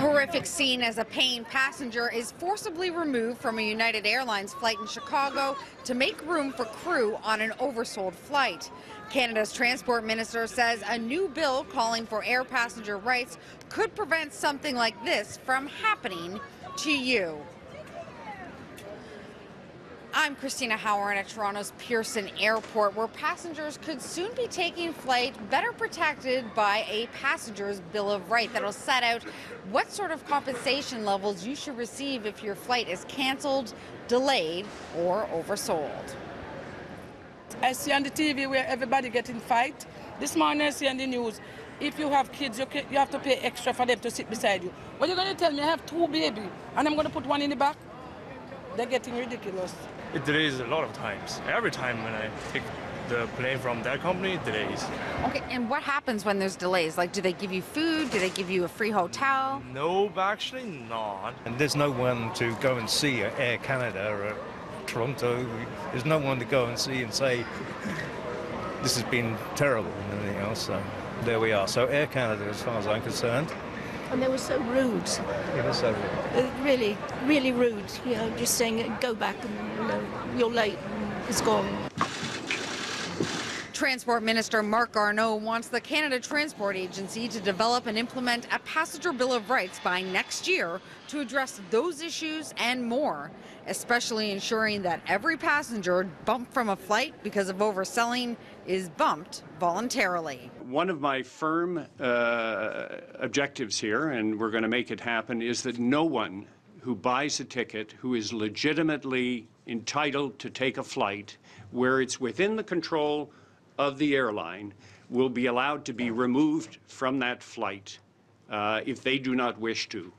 Horrific scene as a paying passenger is forcibly removed from a United Airlines flight in Chicago to make room for crew on an oversold flight. Canada's transport minister says a new bill calling for air passenger rights could prevent something like this from happening to you. I'm Cristina Howorun at Toronto's Pearson Airport, where passengers could soon be taking flight better protected by a passenger's Bill of Rights that'll set out what sort of compensation levels you should receive if your flight is cancelled, delayed, or oversold. I see on the TV where everybody getting fight. This morning I see on the news, if you have kids, you have to pay extra for them to sit beside you. What are you going to tell me? I have two babies and I'm going to put one in the back? They're getting ridiculous. It delays a lot of times. Every time when I take the plane from that company, it delays. Okay, and what happens when there's delays? Like, do they give you food? Do they give you a free hotel? No, actually not. And there's no one to go and see at Air Canada or Toronto. There's no one to go and see and say, this has been terrible and everything else. So there we are. So Air Canada, as far as I'm concerned. And they were so rude. It was so rude. Really, really rude. You know, just saying, go back and you're late and it's gone. Transport Minister Marc Garneau wants the Canada Transport Agency to develop and implement a passenger Bill of Rights by next year to address those issues and more, especially ensuring that every passenger bumped from a flight because of overselling is bumped voluntarily. One of my firm objectives here, and we're going to make it happen, is that no one who buys a ticket who is legitimately entitled to take a flight where it's within the control of the airline will be allowed to be removed from that flight if they do not wish to.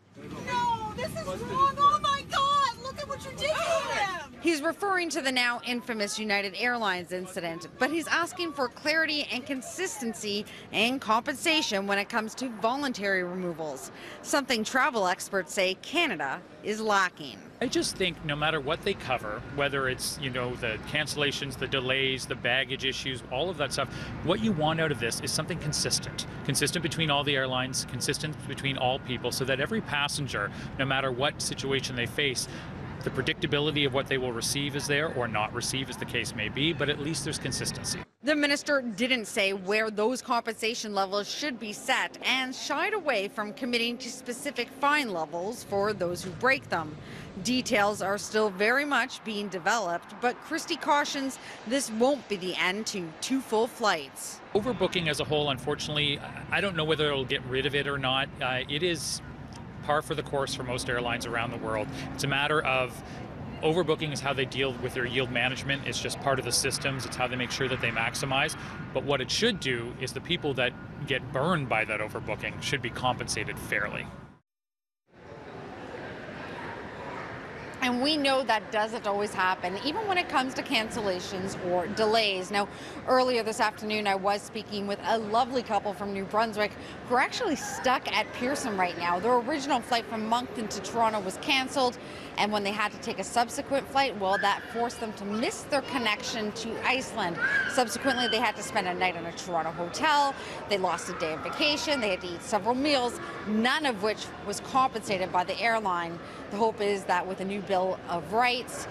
No, this is wrong. Oh my God, look at what you're doing to them. He's referring to the now infamous United Airlines incident, but he's asking for clarity and consistency and compensation when it comes to voluntary removals, something travel experts say Canada is lacking. I just think no matter what they cover, whether it's, the cancellations, the delays, the baggage issues, all of that stuff, what you want out of this is something consistent. Consistent between all the airlines, consistent between all people, so that every passenger, no matter what situation they face, the predictability of what they will receive is there or not receive, as the case may be, but at least there's consistency. The minister didn't say where those compensation levels should be set and shied away from committing to specific fine levels for those who break them. Details are still very much being developed, but Christie cautions this won't be the end to two full flights. Overbooking as a whole, unfortunately, I don't know whether it'll get rid of it or not. It is par for the course for most airlines around the world. It's a matter of overbooking is how they deal with their yield management. It's just part of the systems. It's how they make sure that they maximize. But what it should do is the people that get burned by that overbooking should be compensated fairly. And we know that doesn't always happen, even when it comes to cancellations or delays. Now, earlier this afternoon, I was speaking with a lovely couple from New Brunswick who are actually stuck at Pearson right now. Their original flight from Moncton to Toronto was canceled, and when they had to take a subsequent flight, well, that forced them to miss their connection to Iceland. Subsequently, they had to spend a night in a Toronto hotel. They lost a day of vacation. They had to eat several meals, none of which was compensated by the airline. The hope is that with a new Bill of Rights,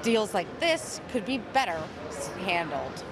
deals like this could be better handled.